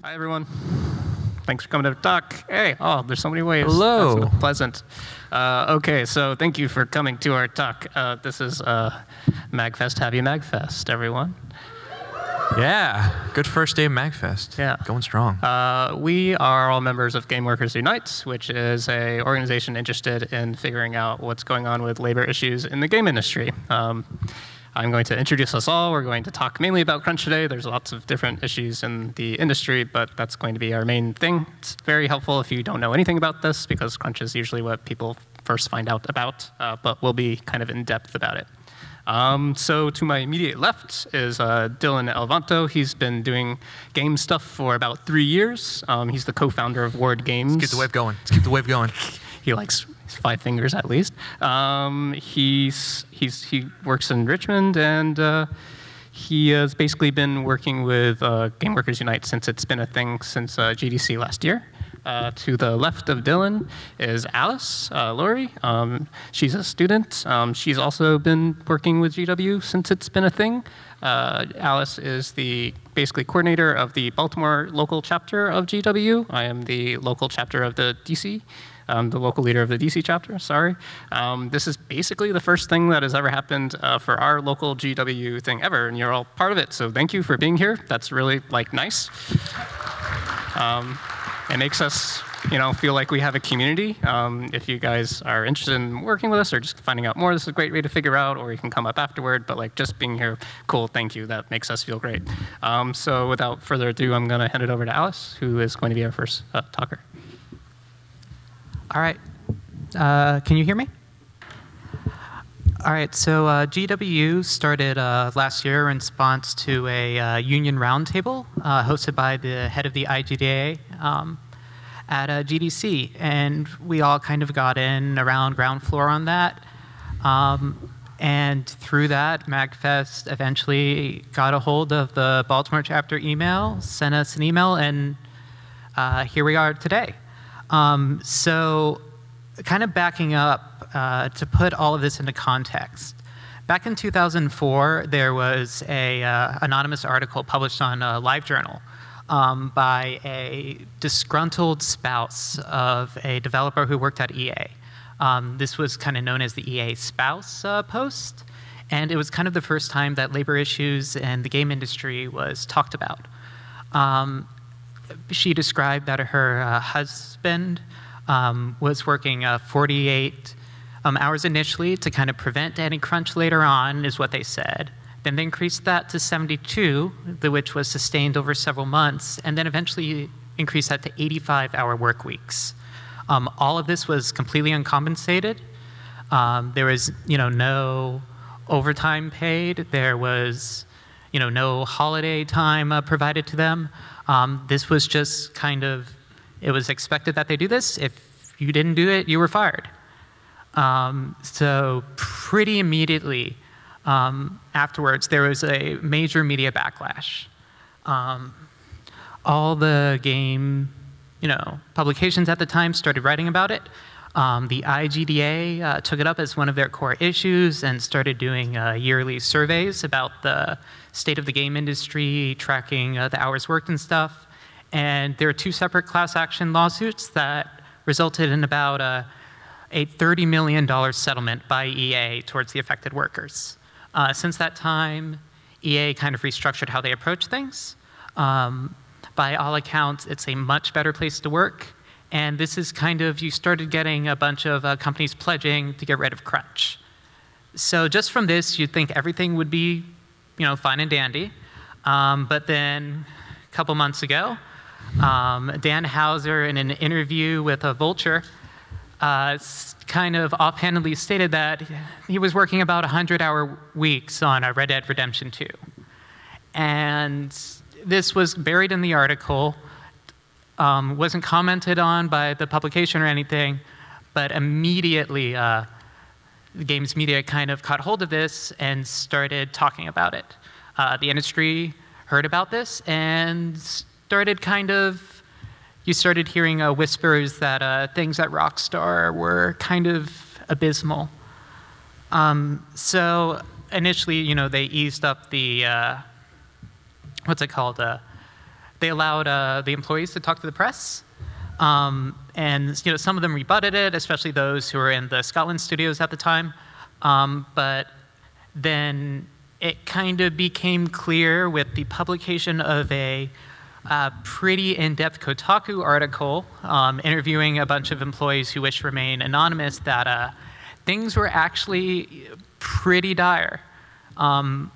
Hi, everyone. Thanks for coming to the talk. Hey, oh, there's so many ways. Hello. That's pleasant. OK, so thank you for coming to our talk. This is MAGFest. Happy MAGFest, everyone. Yeah, good first day of MAGFest. Yeah. Going strong. We are all members of Game Workers Unite, which is an organization interested in figuring out what's going on with labor issues in the game industry. I'm going to introduce us all. We're going to talk mainly about crunch today. There's lots of different issues in the industry, but that's going to be our main thing. It's very helpful if you don't know anything about this, because crunch is usually what people first find out about, but we'll be kind of in depth about it. So to my immediate left is Dylan Elvanto. He's been doing game stuff for about 3 years. He's the co-founder of Ward Games. Let's keep the wave going. Let's keep the wave going. He likes 5 fingers at least. He works in Richmond, and he has basically been working with Game Workers Unite since it's been a thing since GDC last year. To the left of Dylan is Alice Laurie. She's a student. She's also been working with GW since it's been a thing. Alice is the basically coordinator of the Baltimore local chapter of GW. I am the local chapter of the DC. The local leader of the DC chapter, sorry. This is basically the first thing that has ever happened for our local GW thing ever, and you're all part of it, so thank you for being here. That's really, nice. It makes us, feel like we have a community. If you guys are interested in working with us or just finding out more, this is a great way to figure out, or you can come up afterward, but just being here, cool, thank you, that makes us feel great. So without further ado, I'm gonna hand it over to Alice, who is going to be our first talker. All right. Can you hear me? All right. So GW started last year in response to a union roundtable hosted by the head of the IGDA at GDC. And we all kind of got in around ground floor on that. And through that, MAGFest eventually got a hold of the Baltimore chapter email, sent us an email, and here we are today. So kind of backing up to put all of this into context. Back in 2004, there was a anonymous article published on LiveJournal by a disgruntled spouse of a developer who worked at EA. This was kind of known as the EA spouse post, and it was kind of the first time that labor issues in the game industry was talked about. She described that her husband was working 48 hours initially to kind of prevent any crunch later on, is what they said. Then they increased that to 72, which was sustained over several months, and then eventually increased that to 85-hour work weeks. All of this was completely uncompensated. There was, no overtime paid. There was, no holiday time provided to them. This was just kind of, it was expected that they do this. If you didn't do it, you were fired. So pretty immediately afterwards, there was a major media backlash. All the game, publications at the time started writing about it. The IGDA took it up as one of their core issues and started doing yearly surveys about the state of the game industry, tracking the hours worked and stuff. And there are 2 separate class action lawsuits that resulted in about a $30 million settlement by EA towards the affected workers. Since that time, EA kind of restructured how they approach things. By all accounts, it's a much better place to work. And this is kind of, you started getting a bunch of companies pledging to get rid of crunch. So just from this, you'd think everything would be, fine and dandy. But then a couple months ago, Dan Hauser, in an interview with Vulture, kind of offhandedly stated that he was working about 100-hour weeks on Red Dead Redemption 2. And this was buried in the article, wasn't commented on by the publication or anything, but immediately the games media kind of caught hold of this and started talking about it. The industry heard about this and started you started hearing whispers that things at Rockstar were kind of abysmal. So initially, they eased up the, what's it called, They allowed the employees to talk to the press. And some of them rebutted it, especially those who were in the Scotland studios at the time. But then it kind of became clear with the publication of a pretty in-depth Kotaku article interviewing a bunch of employees who wished to remain anonymous that things were actually pretty dire. From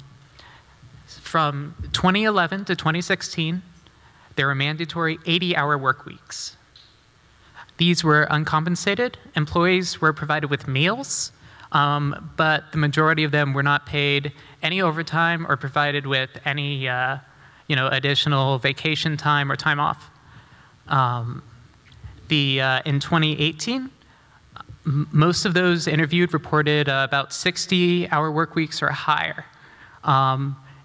2011 to 2016, there were mandatory 80-hour work weeks. These were uncompensated. Employees were provided with meals, but the majority of them were not paid any overtime or provided with any additional vacation time or time off. In 2018, most of those interviewed reported about 60-hour work weeks or higher.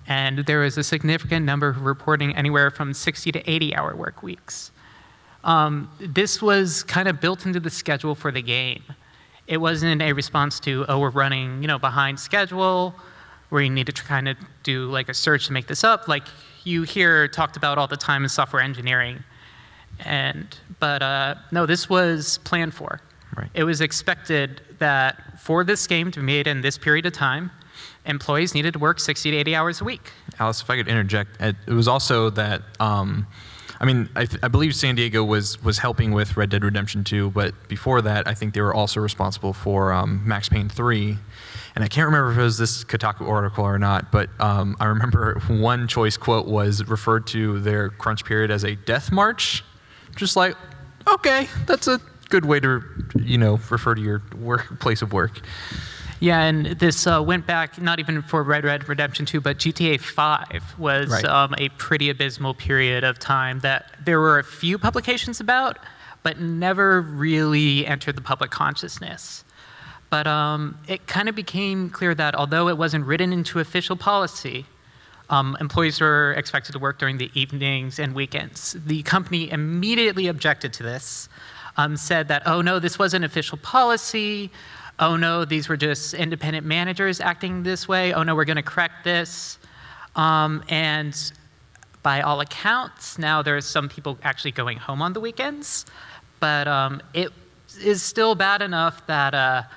And there was a significant number who were reporting anywhere from 60 to 80-hour work weeks. This was kind of built into the schedule for the game. It wasn't a response to, oh, we're running behind schedule, where you need to kind of do like a search to make this up, like you hear talked about all the time in software engineering. But no, this was planned for. Right. It was expected that for this game to be made in this period of time, employees needed to work 60 to 80 hours a week. Alice, if I could interject, it was also that, I believe San Diego was helping with Red Dead Redemption 2, but before that, I think they were also responsible for Max Payne 3. And I can't remember if it was this Kotaku article or not, but I remember one choice quote was referred to their crunch period as a death march. Just like, okay, that's a good way to, refer to your place of work. Yeah, and this went back not even for Red Dead Redemption 2, but GTA 5 was a pretty abysmal period of time that there were a few publications about, but never really entered the public consciousness. But it kind of became clear that although it wasn't written into official policy, employees were expected to work during the evenings and weekends. The company immediately objected to this, said that, oh no, this wasn't official policy. Oh no, these were just independent managers acting this way. Oh no, we're going to correct this. And by all accounts, now there's some people actually going home on the weekends. But it is still bad enough that a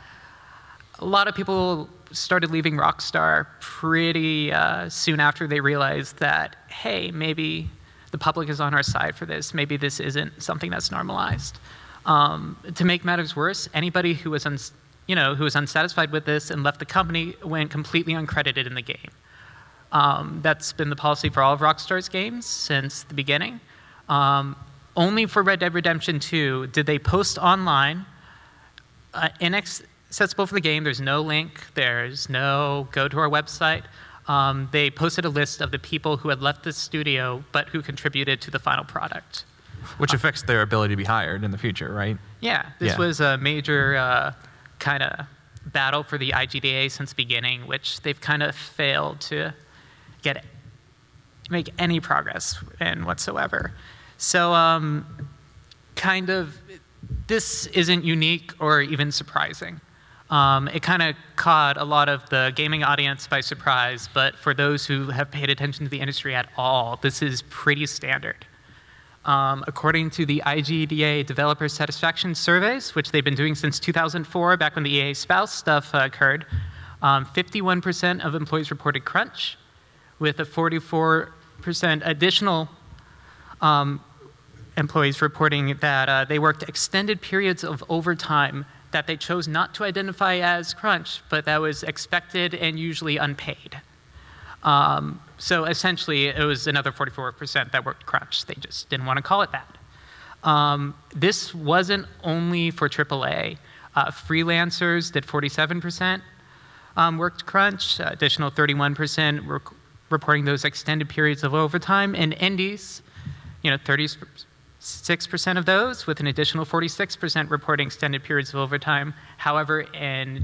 lot of people started leaving Rockstar pretty soon after they realized that, hey, maybe the public is on our side for this. Maybe this isn't something that's normalized. To make matters worse, anybody who was unsatisfied with this and left the company went completely uncredited in the game. That's been the policy for all of Rockstar's games since the beginning. Only for Red Dead Redemption 2 did they post online, inaccessible for the game. There's no link. There's no go to our website. They posted a list of the people who had left the studio but who contributed to the final product. Which affects their ability to be hired in the future, right? Yeah, this was a major kind of battle for the IGDA since the beginning, which they've kind of failed to make any progress in whatsoever. So this isn't unique or even surprising. It kind of caught a lot of the gaming audience by surprise, but for those who have paid attention to the industry at all, this is pretty standard. According to the IGDA Developer Satisfaction Surveys, which they've been doing since 2004, back when the EA spouse stuff occurred, 51% of employees reported crunch, with a 44% additional employees reporting that they worked extended periods of overtime that they chose not to identify as crunch, but that was expected and usually unpaid. So essentially, it was another 44% that worked crunch. They just didn't want to call it that. This wasn't only for AAA. Freelancers did 47% worked crunch, additional 31% were reporting those extended periods of overtime. And indies, 36% of those, with an additional 46% reporting extended periods of overtime. However,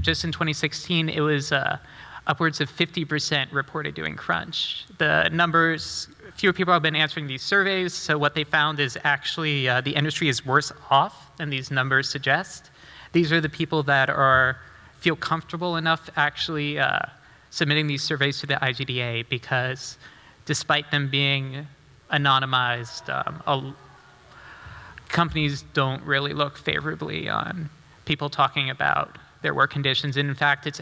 just in 2016, it was upwards of 50% reported doing crunch. The numbers, fewer people have been answering these surveys, so what they found is actually the industry is worse off than these numbers suggest. These are the people that feel comfortable enough actually submitting these surveys to the IGDA, because despite them being anonymized. Companies don't really look favorably on people talking about their work conditions. And in fact,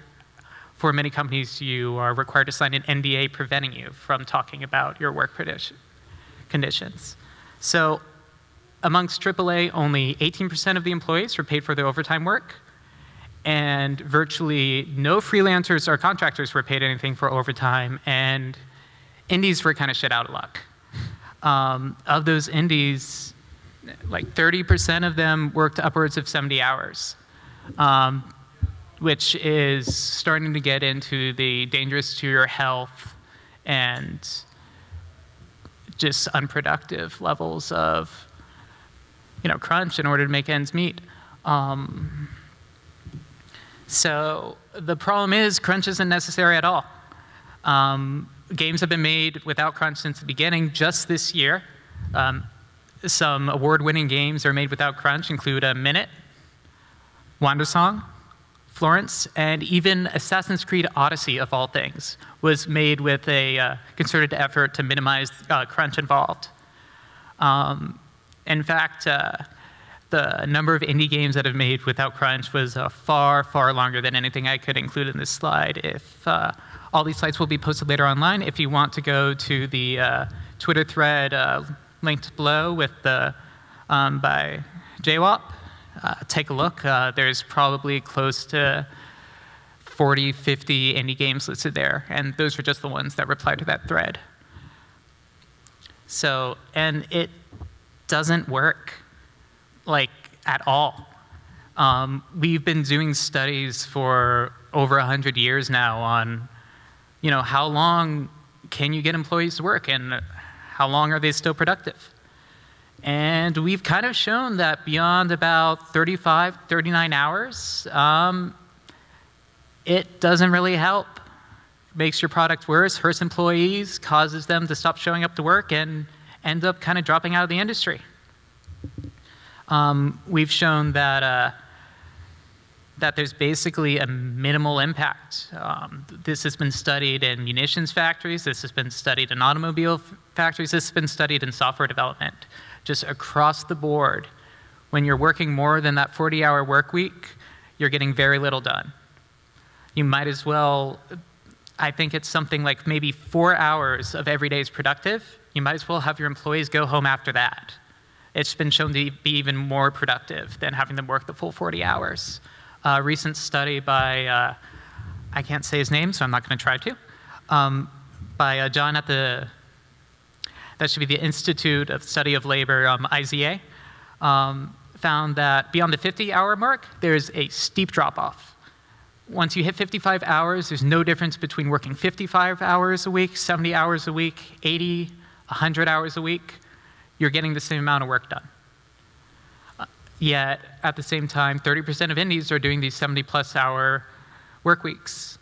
for many companies, you are required to sign an NDA preventing you from talking about your work conditions. So amongst AAA, only 18% of the employees were paid for their overtime work. And virtually no freelancers or contractors were paid anything for overtime. And indies were kind of shit out of luck. Of those indies, like 30% of them worked upwards of 70 hours, which is starting to get into the dangerous to your health and just unproductive levels of, crunch in order to make ends meet. So the problem is crunch isn't necessary at all. Games have been made without crunch since the beginning. Just this year, some award-winning games are made without crunch include Minute, Wandersong, Florence, and even Assassin's Creed Odyssey, of all things, was made with a concerted effort to minimize crunch involved. In fact, the number of indie games that have made without crunch was far, far longer than anything I could include in this slide. If all these sites will be posted later online. If you want to go to the Twitter thread linked below with the by JWAP, take a look. There's probably close to 40, 50 indie games listed there, and those are just the ones that reply to that thread. So, and it doesn't work, like, at all. We've been doing studies for over 100 years now on, how long can you get employees to work and how long are they still productive? And we've kind of shown that beyond about 35, 39 hours, it doesn't really help. Makes your product worse, hurts employees, causes them to stop showing up to work and end up kind of dropping out of the industry. We've shown that that there's basically a minimal impact. This has been studied in munitions factories. This has been studied in automobile factories. This has been studied in software development. Just across the board, when you're working more than that 40-hour work week, you're getting very little done. You might as well, I think it's something like maybe 4 hours of every day is productive. You might as well have your employees go home after that. It's been shown to be even more productive than having them work the full 40 hours. A recent study by, I can't say his name, so I'm not going to try to, by John at the, that should be the Institute of Study of Labor, IZA, found that beyond the 50-hour mark, there's a steep drop-off. Once you hit 55 hours, there's no difference between working 55 hours a week, 70 hours a week, 80, 100 hours a week. You're getting the same amount of work done. Yet, at the same time, 30% of indies are doing these 70-plus hour work weeks.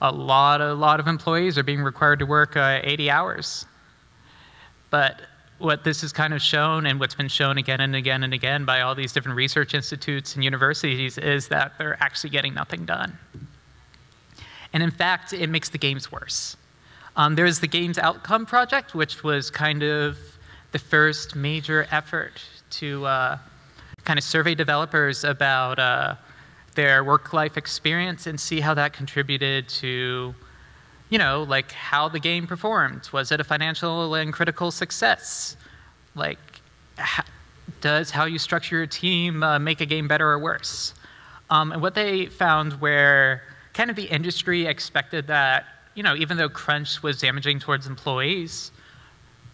A lot of employees are being required to work 80 hours. But what this has kind of shown, and what's been shown again and again and again by all these different research institutes and universities, is that they're actually getting nothing done. And in fact, it makes the games worse. There's the Games Outcome Project, which was kind of the first major effort to kind of survey developers about their work-life experience and see how that contributed to, like how the game performed. Was it a financial and critical success? Like, does how you structure your team make a game better or worse? And what they found where kind of the industry expected that, even though crunch was damaging towards employees,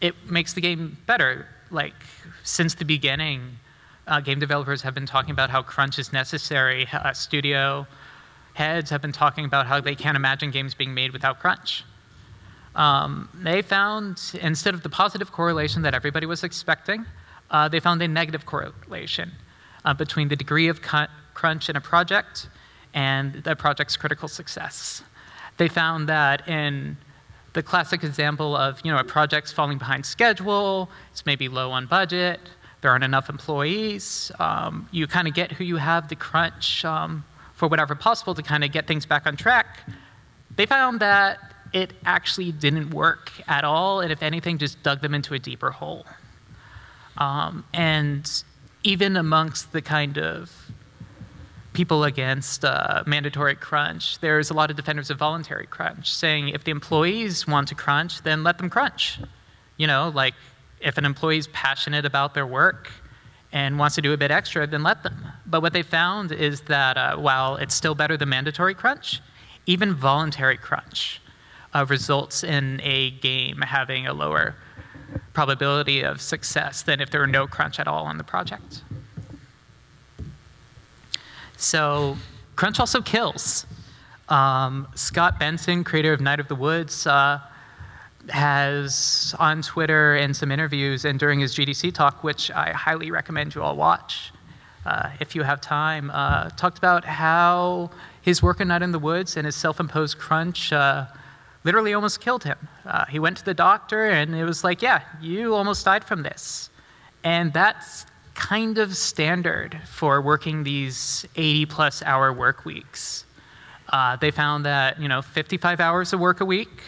it makes the game better. Like, since the beginning, game developers have been talking about how crunch is necessary. Studio heads have been talking about how they can't imagine games being made without crunch. They found, instead of the positive correlation that everybody was expecting, they found a negative correlation between the degree of crunch in a project and the project's critical success. They found that in the classic example of, a project's falling behind schedule, it's maybe low on budget, there aren't enough employees, you kind of get who you have to crunch for whatever possible to kind of get things back on track. They found that it actually didn't work at all, and if anything, just dug them into a deeper hole. And even amongst the kind of people against mandatory crunch, there's a lot of defenders of voluntary crunch, saying if the employees want to crunch, then let them crunch. You know, like if an employee's passionate about their work and wants to do a bit extra, then let them. But what they found is that while it's still better than mandatory crunch, even voluntary crunch results in a game having a lower probability of success than if there were no crunch at all on the project. So crunch also kills. Scott Benson, creator of Night of the Woods, has on Twitter and some interviews and during his GDC talk, which I highly recommend you all watch if you have time, talked about how his work on Night in the Woods and his self-imposed crunch literally almost killed him. He went to the doctor and it was like, yeah, you almost died from this. And that's kind of standard for working these 80+ hour work weeks. They found that 55 hours of work a week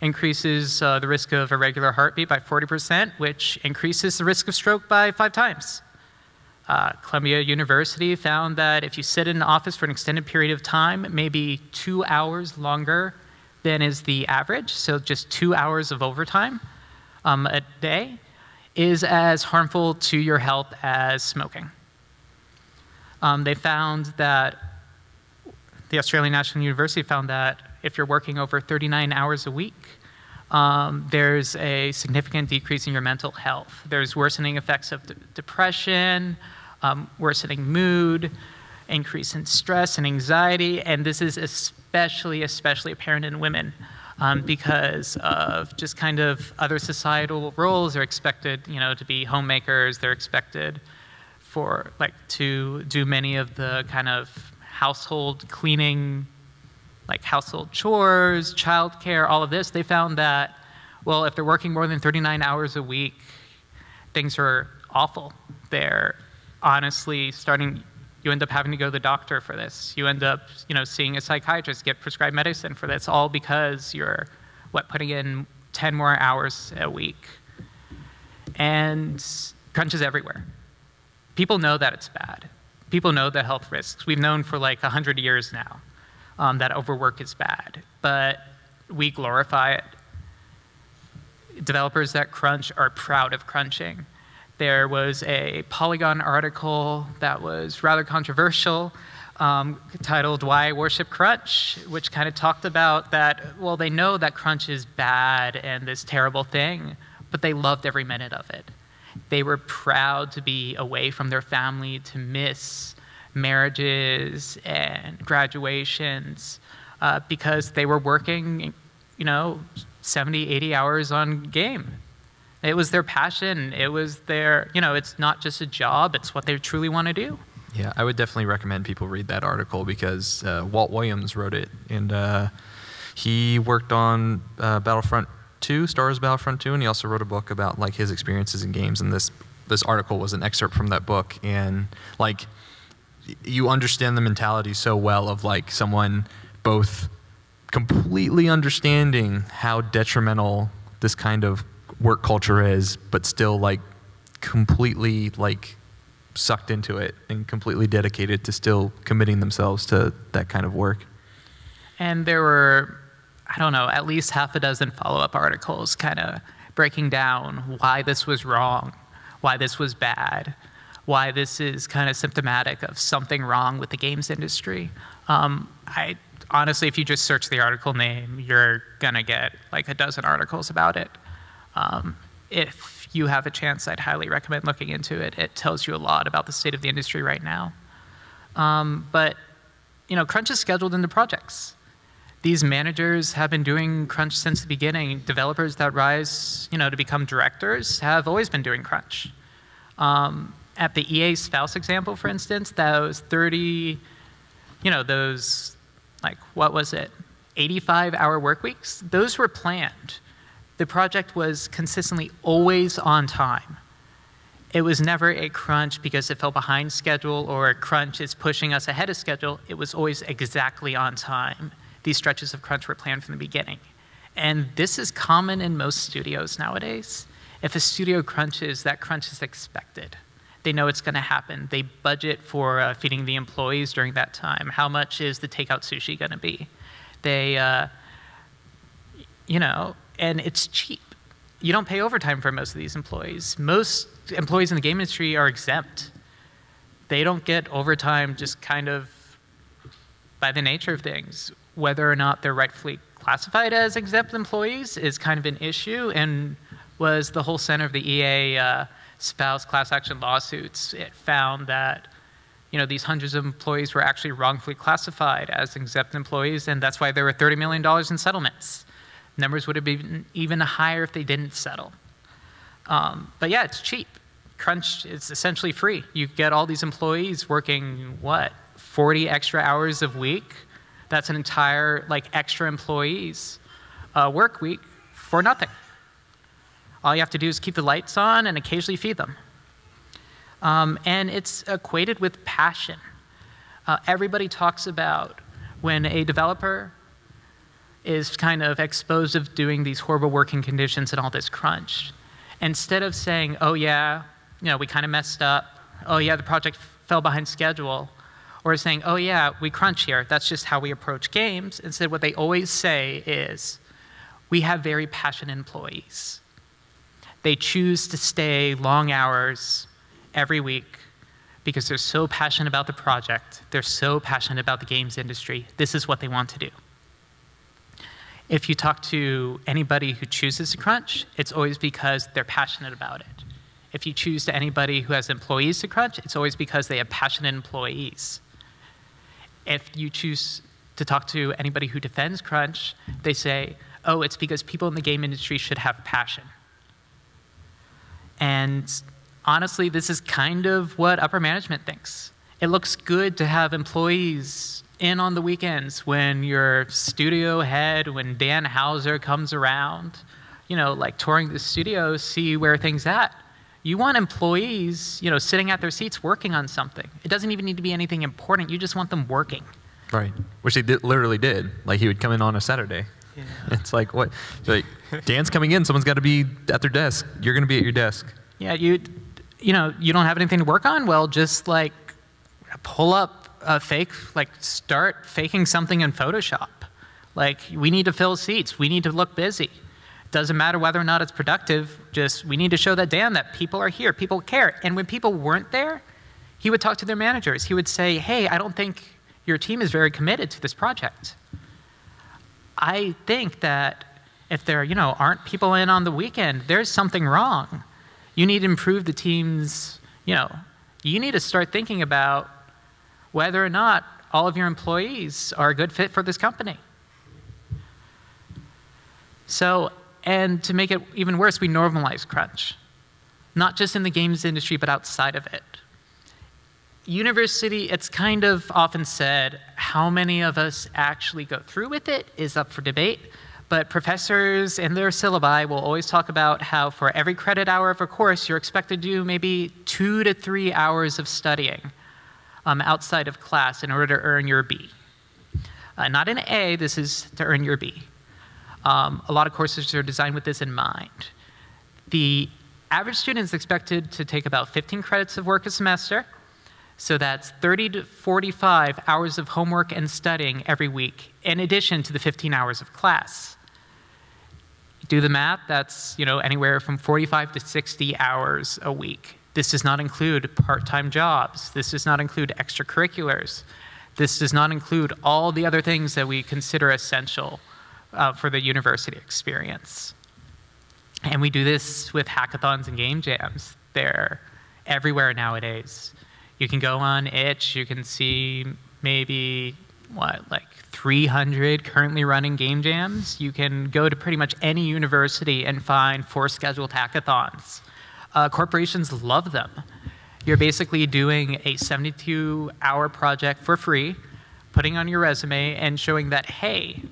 increases the risk of irregular heartbeat by 40%, which increases the risk of stroke by 5 times. Columbia University found that if you sit in an office for an extended period of time, maybe 2 hours longer than is the average, so just 2 hours of overtime a day, is as harmful to your health as smoking. They found that, the Australian National University found that if you're working over 39 hours a week, there's a significant decrease in your mental health. There's worsening effects of depression, worsening mood, increase in stress and anxiety, and this is especially apparent in women because of just kind of other societal roles. They're expected, to be homemakers. They're expected to do many of the kind of household cleaning, like household chores, childcare, all of this. They found that, well, if they're working more than 39 hours a week, things are awful. They're honestly you end up having to go to the doctor for this. You end up, seeing a psychiatrist, get prescribed medicine for this, all because you're, putting in 10 more hours a week. And crunch is everywhere. People know that it's bad. People know the health risks. We've known for like 100 years now that overwork is bad, but we glorify it. Developers that crunch are proud of crunching. There was a Polygon article that was rather controversial titled "Why I Worship Crunch," which kind of talked about that, well, they know that crunch is bad and this terrible thing, but they loved every minute of it. They were proud to be away from their family, to miss marriages and graduations because they were working, 70, 80 hours on game. It was their passion. It was their, it's not just a job, it's what they truly want to do. Yeah, I would definitely recommend people read that article because Walt Williams wrote it, and he worked on Battlefront 2, Star Wars Battlefront 2, and he also wrote a book about like his experiences in games, and this article was an excerpt from that book, and like you understand the mentality so well of like someone both completely understanding how detrimental this kind of work culture is, but still like completely like sucked into it and completely dedicated to still committing themselves to that kind of work. And there were, I don't know, at least half a dozen follow-up articles kind of breaking down why this was wrong, why this was bad, why this is kind of symptomatic of something wrong with the games industry. Honestly, if you just search the article name, you're gonna get like a dozen articles about it. If you have a chance, I'd highly recommend looking into it. It tells you a lot about the state of the industry right now. But crunch is scheduled into projects. These managers have been doing crunch since the beginning. Developers that rise, to become directors have always been doing crunch. At the EA Spouse example, for instance, those 30, those, like, what was it, 85-hour work weeks? Those were planned. The project was consistently always on time. It was never a crunch because it fell behind schedule or a crunch is pushing us ahead of schedule. It was always exactly on time. These stretches of crunch were planned from the beginning. And this is common in most studios nowadays. If a studio crunches, that crunch is expected. They know it's going to happen. They budget for feeding the employees during that time. How much is the takeout sushi going to be? They, and it's cheap. You don't pay overtime for most of these employees. Most employees in the game industry are exempt. They don't get overtime just kind of by the nature of things. Whether or not they're rightfully classified as exempt employees is kind of an issue, and was the whole center of the EA spouse class action lawsuits. It found that these hundreds of employees were actually wrongfully classified as exempt employees, and that's why there were $30 million in settlements. Numbers would have been even higher if they didn't settle. But yeah, it's cheap. Crunch is essentially free. You get all these employees working, 40 extra hours a week? That's an entire, extra employees work week for nothing. All you have to do is keep the lights on and occasionally feed them. And it's equated with passion. Everybody talks about when a developer is kind of exposed of doing these horrible working conditions and all this crunch. Instead of saying, oh yeah, we kind of messed up. Oh yeah, the project fell behind schedule. Or saying, oh yeah, we crunch here. That's just how we approach games. Instead, what they always say is, we have very passionate employees. They choose to stay long hours every week because they're so passionate about the project. They're so passionate about the games industry. This is what they want to do. If you talk to anybody who chooses to crunch, it's always because they're passionate about it. If you choose to anybody who has employees to crunch, it's always because they have passionate employees. If you choose to talk to anybody who defends crunch, they say, oh, it's because people in the game industry should have passion. And honestly, this is kind of what upper management thinks. It looks good to have employees in on the weekends when your studio head, when Dan Hauser comes around, touring the studio, see where things at. You want employees, sitting at their seats working on something. It doesn't even need to be anything important. You just want them working. Right, which they literally did. He would come in on a Saturday. Yeah. It's like, what? It's like, Dan's coming in, someone's got to be at their desk. You're going to be at your desk. Yeah, you don't have anything to work on? Well, just pull up a start faking something in Photoshop. We need to fill seats. We need to look busy. Doesn't matter whether or not it's productive, just we need to show that Dan that people are here, people care. And when people weren't there, he would talk to their managers. He would say, hey, I don't think your team is very committed to this project. I think that if there aren't people in on the weekend, there's something wrong. You need to improve the team's, you need to start thinking about whether or not all of your employees are a good fit for this company. So, and to make it even worse, we normalize crunch. Not just in the games industry, but outside of it. University, it's kind of often said, how many of us actually go through with it is up for debate. But professors in their syllabi will always talk about how for every credit hour of a course, you're expected to do maybe 2 to 3 hours of studying outside of class in order to earn your B. Not an A, this is to earn your B. A lot of courses are designed with this in mind. The average student is expected to take about 15 credits of work a semester. So that's 30 to 45 hours of homework and studying every week, in addition to the 15 hours of class. Do the math, that's anywhere from 45 to 60 hours a week. This does not include part-time jobs. This does not include extracurriculars. This does not include all the other things that we consider essential for the university experience. And we do this with hackathons and game jams. They're everywhere nowadays. You can go on itch, you can see maybe, 300 currently running game jams. You can go to pretty much any university and find 4 scheduled hackathons. Corporations love them. You're basically doing a 72-hour project for free, putting on your resume and showing that, hey,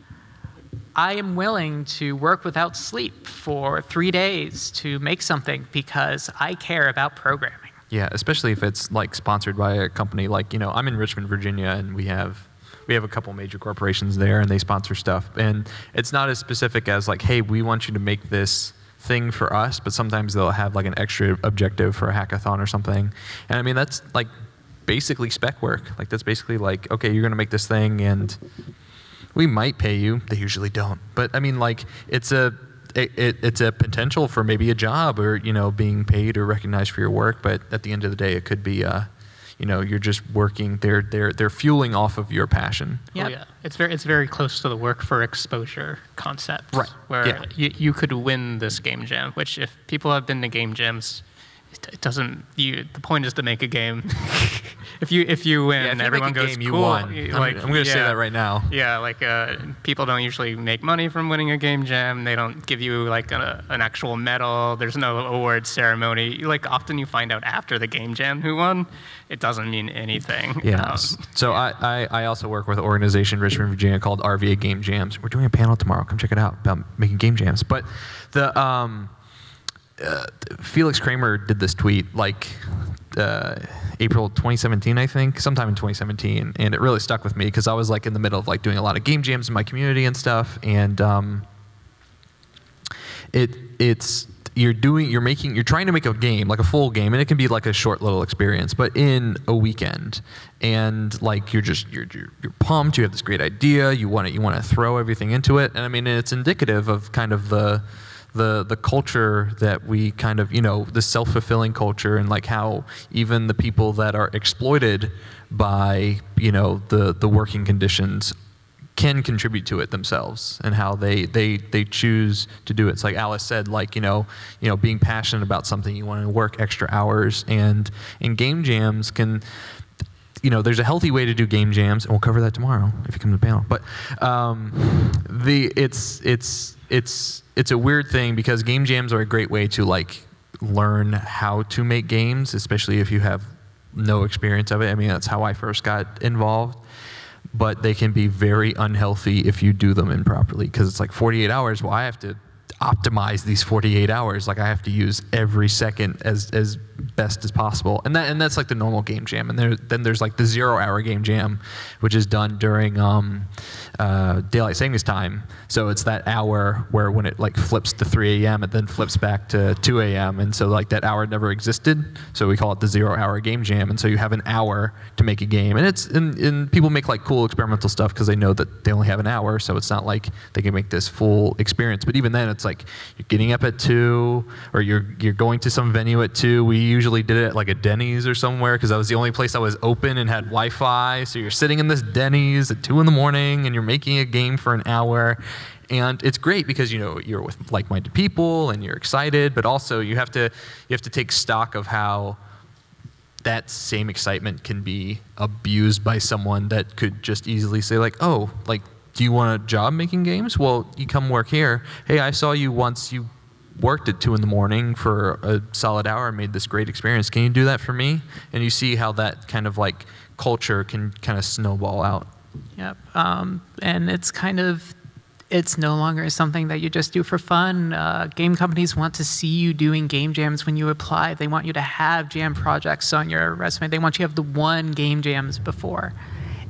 I am willing to work without sleep for 3 days to make something because I care about programming. Yeah, especially if it's sponsored by a company I'm in Richmond, Virginia, and we have we have a couple major corporations there, and they sponsor stuff. And it's not as specific as like, hey, we want you to make this thing for us, but sometimes they'll have like an extra objective for a hackathon or something. And I mean, that's like basically spec work. Like that's basically like, okay, you're going to make this thing, and we might pay you. They usually don't. But I mean, like it's a potential for maybe a job, or being paid or recognized for your work. But at the end of the day, it could be you're just working. They're fueling off of your passion. Yep. Oh, yeah. It's very close to the work for exposure concept. Right. Where you could win this game jam, which if people have been to game jams, it doesn't. The point is to make a game. if you win, everyone goes, game, you cool. won. Like, I'm going to say that right now. Yeah, like people don't usually make money from winning a game jam. They don't give you like an actual medal. There's no award ceremony. Like often you find out after the game jam who won. It doesn't mean anything. Yeah. So I also work with an organization in Richmond, Virginia called RVA Game Jams. We're doing a panel tomorrow. Come check it out about making game jams. But the Felix Kramer did this tweet like April 2017, I think, sometime in 2017, and it really stuck with me because I was like in the middle of like doing a lot of game jams in my community and stuff, and you're trying to make a game, like a full game, and it can be like a short little experience, but in a weekend, and like you're pumped, you have this great idea, you want to throw everything into it, and I mean it's indicative of kind of the culture that we kind of, the self-fulfilling culture, and like how even the people that are exploited by, the working conditions can contribute to it themselves, and how they choose to do it. It's like Alice said, like, being passionate about something, you want to work extra hours, and game jams can, there's a healthy way to do game jams, and we'll cover that tomorrow if you come to the panel. But it's a weird thing because game jams are a great way to like learn how to make games, especially if you have no experience of it. I mean, that's how I first got involved. But they can be very unhealthy if you do them improperly, because it's like 48 hours. Well, I have to optimize these 48 hours. Like I have to use every second as best as possible, and that's like the normal game jam. And then there's like the 0-hour game jam, which is done during daylight savings time. So it's that hour where when it like flips to 3 a.m. it then flips back to 2 a.m. and so like that hour never existed. So we call it the 0-hour game jam. And so you have an hour to make a game, and and people make like cool experimental stuff because they know that they only have an hour. So it's not like they can make this full experience. But even then, it's like you're getting up at 2, or you're going to some venue at 2. We usually did it at like a Denny's or somewhere because that was the only place that was open and had Wi-Fi. So you're sitting in this Denny's at 2 in the morning and you're making a game for an hour. And it's great because you're with like-minded people and you're excited, but also you have to take stock of how that same excitement can be abused by someone that could just easily say like, oh, like, do you want a job making games? Well, you come work here. Hey, I saw you once. You worked at 2 in the morning for a solid hour and made this great experience. Can you do that for me? And you see how that kind of like culture can kind of snowball out. Yep. And it's no longer something that you just do for fun. Game companies want to see you doing game jams when you apply. They want you to have jam projects on your resume. They want you to have the one game jams before.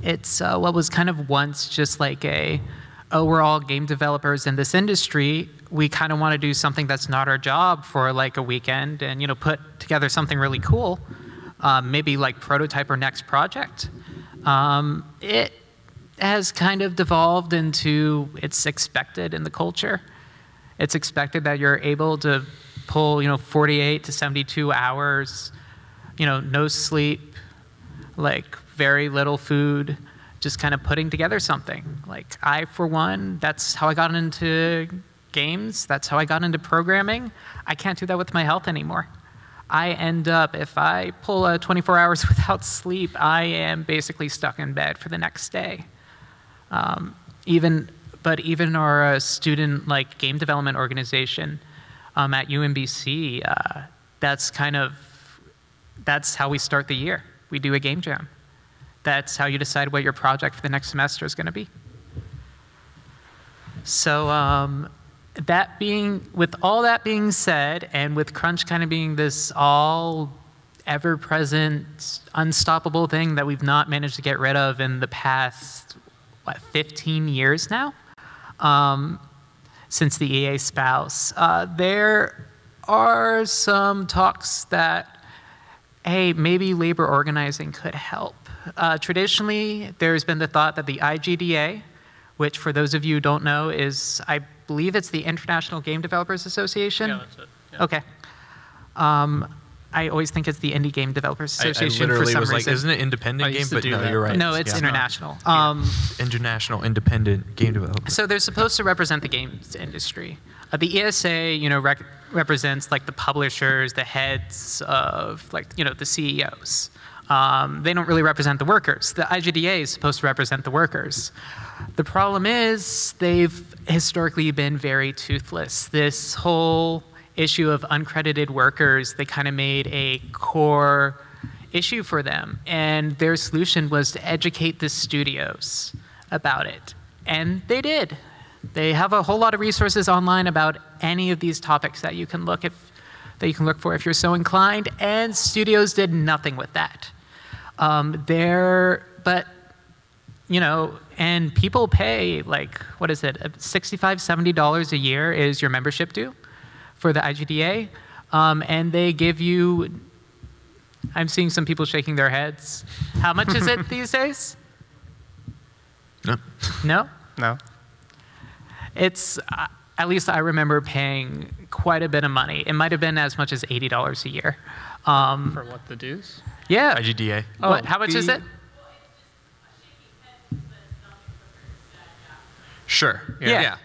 It's what was kind of once just like we're all game developers in this industry. We kind of want to do something that's not our job for like a weekend and, put together something really cool, maybe like prototype our next project. It has kind of devolved into it's expected in the culture. It's expected that you're able to pull, 48 to 72 hours, no sleep, like very little food, just kind of putting together something. Like I, for one, that's how I got into games. That's how I got into programming. I can't do that with my health anymore. I end up, if I pull 24 hours without sleep, I am basically stuck in bed for the next day. Even our student like game development organization at UMBC, that's how we start the year. We do a game jam. That's how you decide what your project for the next semester is going to be. So with all that being said, and with crunch kind of being this all ever-present, unstoppable thing that we've not managed to get rid of in the past 15 years now, since the EA spouse. There are some talks that, hey, maybe labor organizing could help. Traditionally, there's been the thought that the IGDA, which for those of you who don't know is, I believe it's the International Game Developers Association. Yeah, that's it. Yeah. Okay. I always think it's the Indie Game Developers Association I literally for some was reason. like, isn't it independent game? But no, you're right. No, it's Yeah. international. International Independent Game Developers. So they're supposed to represent the games industry. The ESA, represents like the publishers, the heads of the CEOs. They don't really represent the workers. The IGDA is supposed to represent the workers. The problem is they've historically been very toothless. This whole issue of uncredited workers, they kind of made a core issue for them. And their solution was to educate the studios about it. And they did. They have a whole lot of resources online about any of these topics that you can look for if you're so inclined. And studios did nothing with that. And people pay what is it, $65, $70 a year is your membership due for the IGDA. And they give you, I'm seeing some people shaking their heads. How much is it these days? No. No? No. It's, at least I remember paying quite a bit of money. It might have been as much as $80 a year. For what, the dues? Yeah. IGDA. Oh, how much is it? Sure. Yeah.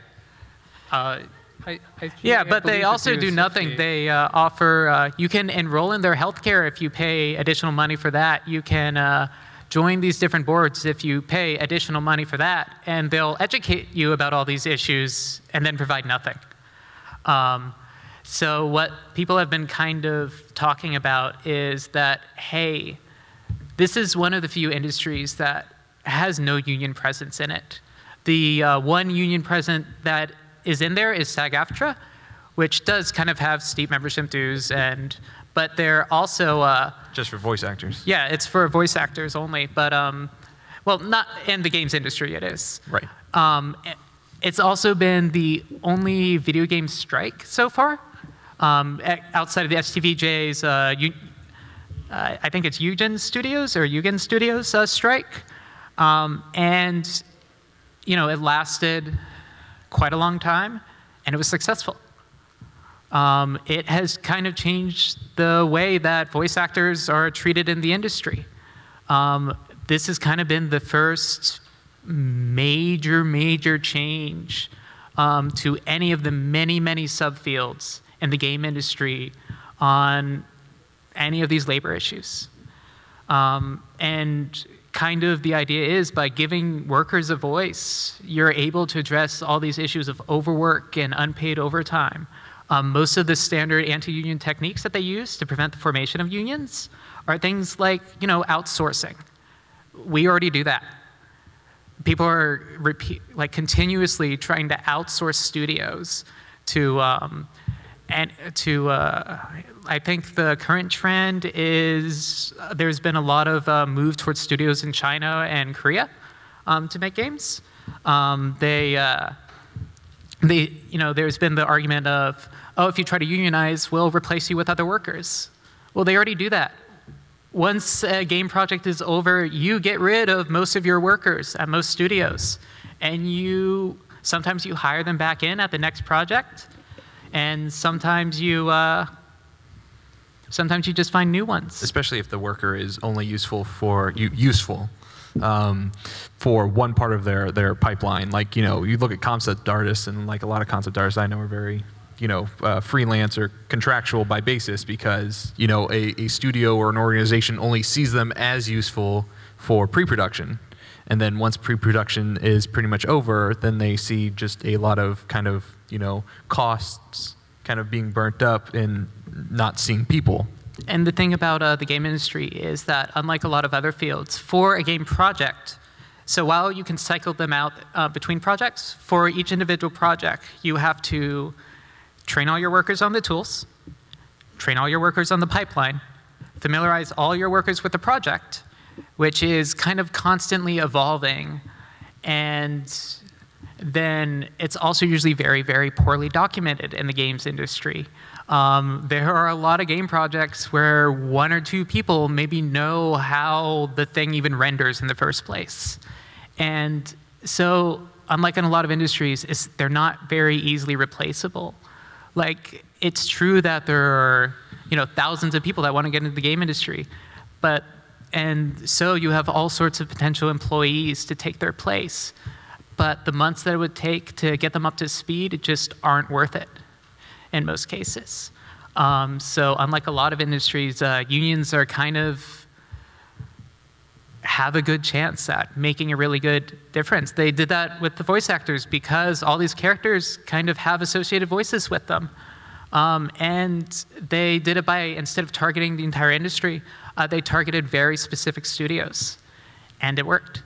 Yeah, But they also do nothing. They offer, you can enroll in their healthcare if you pay additional money for that. You can join these different boards if you pay additional money for that. And they'll educate you about all these issues and then provide nothing. So what people have been kind of talking about is that, hey, this is one of the few industries that has no union presence in it. The one union present that is in there is SAG-AFTRA, which does kind of have steep membership dues, but they're also Just for voice actors. yeah, it's for voice actors only, but well, not in the games industry. It is Right. It's also been the only video game strike so far, outside of the STVJ's. I think it's Eugen Studios strike, and it lasted quite a long time, and it was successful. It has kind of changed the way that voice actors are treated in the industry. This has kind of been the first major change to any of the many subfields in the game industry on any of these labor issues. And kind of the idea is by giving workers a voice, you're able to address all these issues of overwork and unpaid overtime. Most of the standard anti-union techniques that they use to prevent the formation of unions are things like, outsourcing. We already do that. People are continuously trying to outsource studios to, I think the current trend is there's been a lot of move towards studios in China and Korea to make games. There's been the argument of, oh, if you try to unionize, we'll replace you with other workers. Well, they already do that. Once a game project is over, you get rid of most of your workers at most studios. And sometimes you hire them back in at the next project. And sometimes you just find new ones. Especially if the worker is only useful for one part of their pipeline. You look at concept artists, and a lot of concept artists I know are very, freelance or contractual by basis because, a studio or an organization only sees them as useful for pre-production. And then once pre-production is pretty much over, then they see just a lot of kind of, costs kind of being burnt up and not seeing people. And the thing about the game industry is that unlike a lot of other fields, for a game project, so while you can cycle them out between projects, for each individual project, you have to train all your workers on the tools, train all your workers on the pipeline, familiarize all your workers with the project, which is kind of constantly evolving. And then it's also usually very, very poorly documented in the games industry. There are a lot of game projects where 1 or 2 people maybe know how the thing even renders in the first place. And so, unlike in a lot of industries, they're not very easily replaceable. Like, it's true that there are, thousands of people that want to get into the game industry, and so you have all sorts of potential employees to take their place. But the months that it would take to get them up to speed just aren't worth it in most cases. So unlike a lot of industries, unions are kind of have a good chance at making a really good difference. They did that with the voice actors because all these characters kind of have associated voices with them. And they did it by, instead of targeting the entire industry, they targeted very specific studios. And it worked.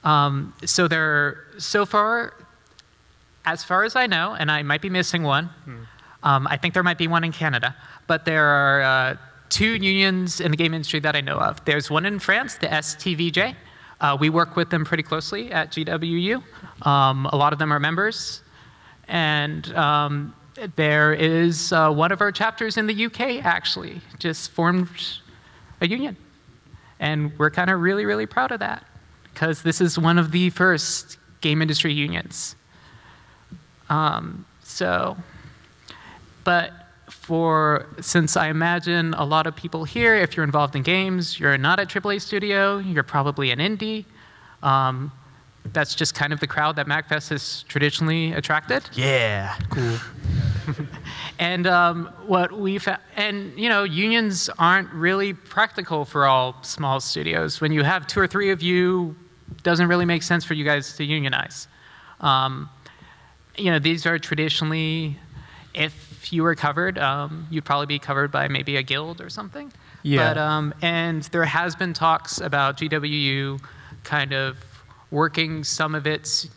So far, as far as I know, and I might be missing one, I think there might be one in Canada, but there are 2 unions in the game industry that I know of. There's one in France, the STVJ. We work with them pretty closely at GWU. A lot of them are members. And there is one of our chapters in the UK, actually, just formed a union. And we're kind of really, really proud of that, because this is one of the first game industry unions. But since I imagine a lot of people here, if you're involved in games, you're not a AAA studio, you're probably an indie. That's just kind of the crowd that MAGFest has traditionally attracted. Yeah. Cool. And what we found, and unions aren't really practical for all small studios. When you have 2 or 3 of you, it doesn't really make sense for you guys to unionize. These are traditionally, if you were covered, you'd probably be covered by maybe a guild or something. Yeah. But, and there has been talks about GWU kind of working some of its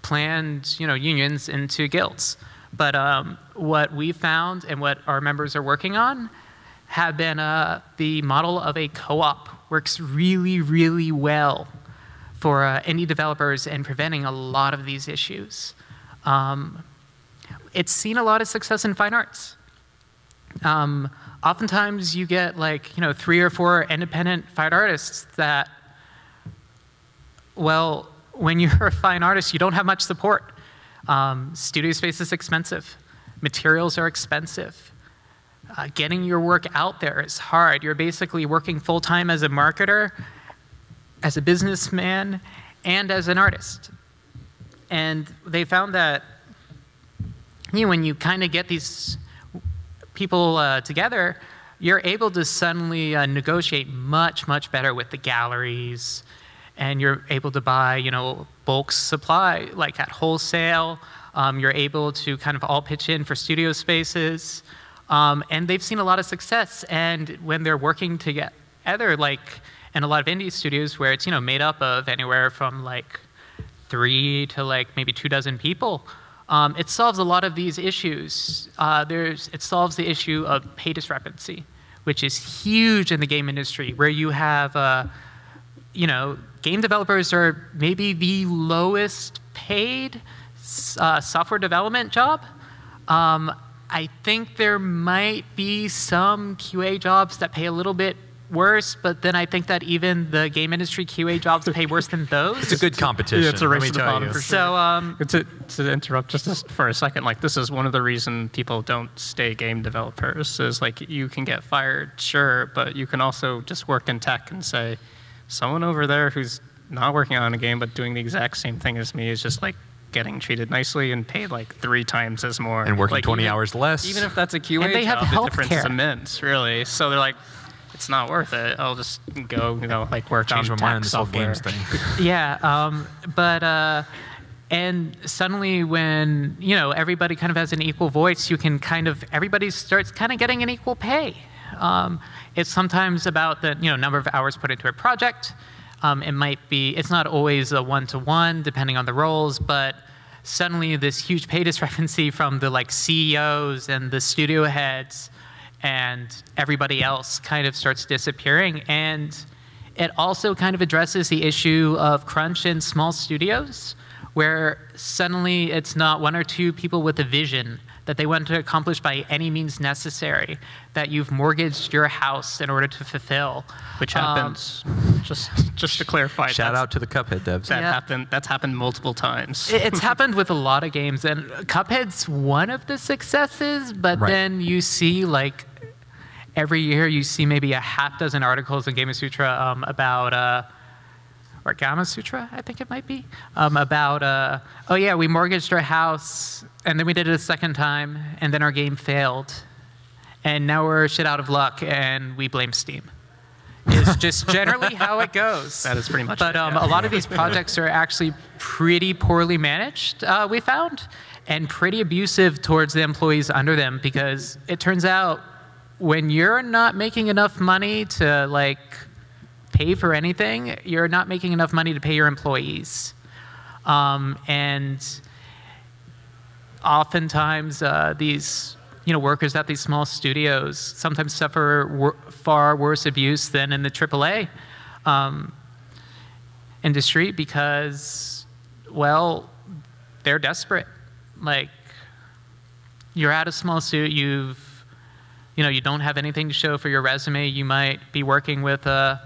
planned, unions into guilds. But what we found and what our members are working on have been the model of a co-op. Works really, really well for indie developers and preventing a lot of these issues. It's seen a lot of success in fine arts. Oftentimes you get 3 or 4 independent fine artists that, well, when you're a fine artist, you don't have much support. Studio space is expensive. Materials are expensive. Getting your work out there is hard. You're basically working full-time as a marketer, as a businessman, and as an artist. And they found that when you kind of get these people together, you're able to suddenly negotiate much, much better with the galleries. And you're able to buy, bulk supply, like at wholesale. You're able to kind of all pitch in for studio spaces. And they've seen a lot of success. And when they're working together, in a lot of indie studios where it's, made up of anywhere from 3 to maybe 2 dozen people, it solves a lot of these issues. It solves the issue of pay discrepancy, which is huge in the game industry, where you have, game developers are maybe the lowest paid software development job. I think there might be some QA jobs that pay a little bit worse, but then I think that even the game industry QA jobs pay worse than those. It's a good competition. Yeah, it's a race let me to the tell bottom you. for sure. So, to interrupt just for a second, this is one of the reasons people don't stay game developers is you can get fired, sure, but you can also just work in tech and say, someone over there who's not working on a game but doing the exact same thing as me is just getting treated nicely and paid 3 times as more. And working 20 hours less. Even if that's a QA and they job, have the difference is healthcare. immense, really. So they're it's not worth it. I'll just go, work on Change my mind on tax this whole software. games thing. Yeah, and suddenly when, everybody kind of has an equal voice, you can everybody starts kind of getting an equal pay. It's sometimes about the, number of hours put into a project. It might be, it's not always a one-to-one, depending on the roles, but suddenly this huge pay discrepancy from the CEOs and the studio heads and everybody else kind of starts disappearing. And it also kind of addresses the issue of crunch in small studios, where suddenly it's not one or two people with a vision that they want to accomplish by any means necessary, that you've mortgaged your house in order to fulfill. Which happens, just to clarify. Shout out to the Cuphead devs. That's happened multiple times. It's happened with a lot of games, and Cuphead's one of the successes, but then you see like, every year you see maybe a half dozen articles in Game Sutra about, or Gamma Sutra, I think it might be, about, oh yeah, we mortgaged our house, and then we did it a second time, and then our game failed, and now we're shit out of luck, and we blame Steam. It's just generally how it goes. That is pretty much But it, yeah. a lot of these projects are actually pretty poorly managed, we found, and pretty abusive towards the employees under them, because it turns out when you're not making enough money to like pay for anything, you're not making enough money to pay your employees. And oftentimes these workers at these small studios sometimes suffer far worse abuse than in the AAA industry because, well, they're desperate. Like, you're at a small studio, you don't have anything to show for your resume. You might be working with a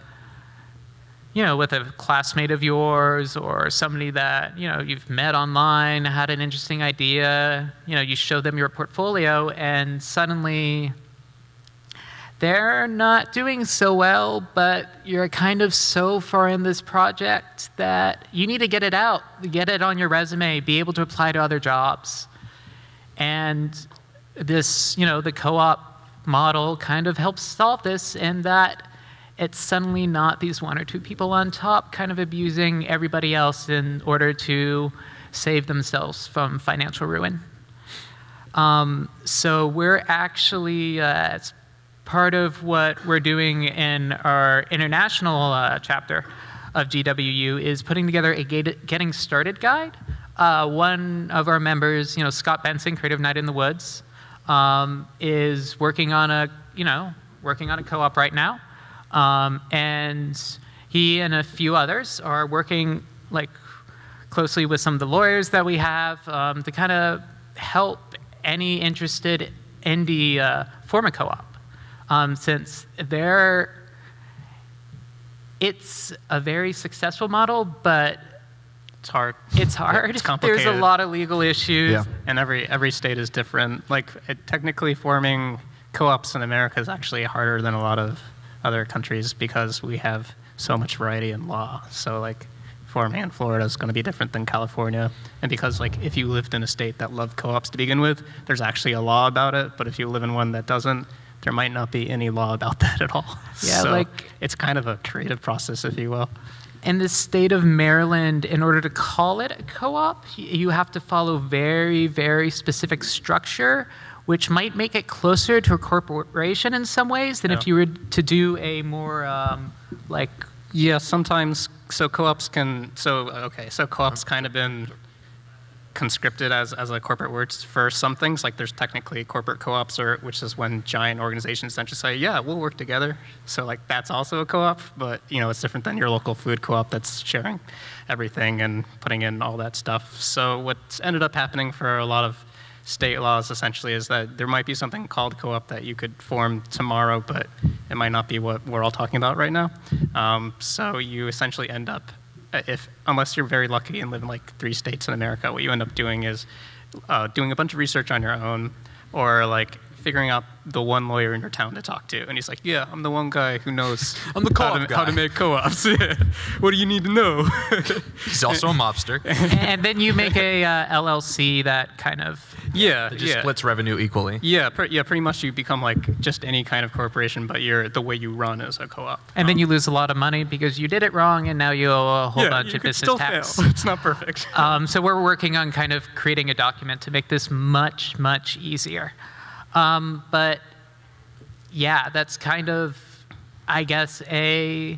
classmate of yours or somebody that, you've met online, had an interesting idea, you show them your portfolio, and suddenly they're not doing so well, but you're kind of so far in this project that you need to get it out, get it on your resume, be able to apply to other jobs. And this, the co-op model kind of helps solve this in that it's suddenly not these one or two people on top kind of abusing everybody else in order to save themselves from financial ruin. So we're actually, as part of what we're doing in our international chapter of GWU is putting together a getting started guide. One of our members, Scott Benson, Creative Night in the Woods, is working on a co-op right now. And he and a few others are working closely with some of the lawyers that we have to kind of help any interested indie form a co-op. Since it's a very successful model, but it's hard. It's hard. It's complicated. There's a lot of legal issues. Yeah. And every state is different. Technically forming co-ops in America is actually harder than a lot of other countries because we have so much variety in law. So forming in Florida is going to be different than California. And because if you lived in a state that loved co-ops to begin with, there's actually a law about it. But if you live in one that doesn't, there might not be any law about that at all. Yeah, so it's kind of a creative process, if you will. In the state of Maryland, in order to call it a co-op, you have to follow very, very specific structure, which might make it closer to a corporation in some ways than if you were to do a more Yeah, sometimes. So co-ops so co-ops kind of been conscripted as a corporate word for some things. There's technically corporate co-ops, which is when giant organizations essentially say, yeah, we'll work together. So that's also a co-op, but it's different than your local food co-op that's sharing everything and putting in all that stuff. So what's ended up happening for a lot of state laws essentially is that there might be something called co-op that you could form tomorrow, but it might not be what we're all talking about right now. So you essentially end up, unless you're very lucky and live in 3 states in America, what you end up doing is doing a bunch of research on your own, or figuring out the one lawyer in your town to talk to. And he's like, yeah, I'm the one guy who knows I'm the co-op how to make co-ops. Yeah. What do you need to know? He's also a mobster. and then you make a LLC that kind of It just splits revenue equally. Yeah, pretty much you become just any kind of corporation, but the way you run is a co-op. And then you lose a lot of money because you did it wrong, and now you owe a whole bunch of business tax. Fail. It's not perfect. So we're working on kind of creating a document to make this much, much easier. But yeah, that's kind of, I guess, a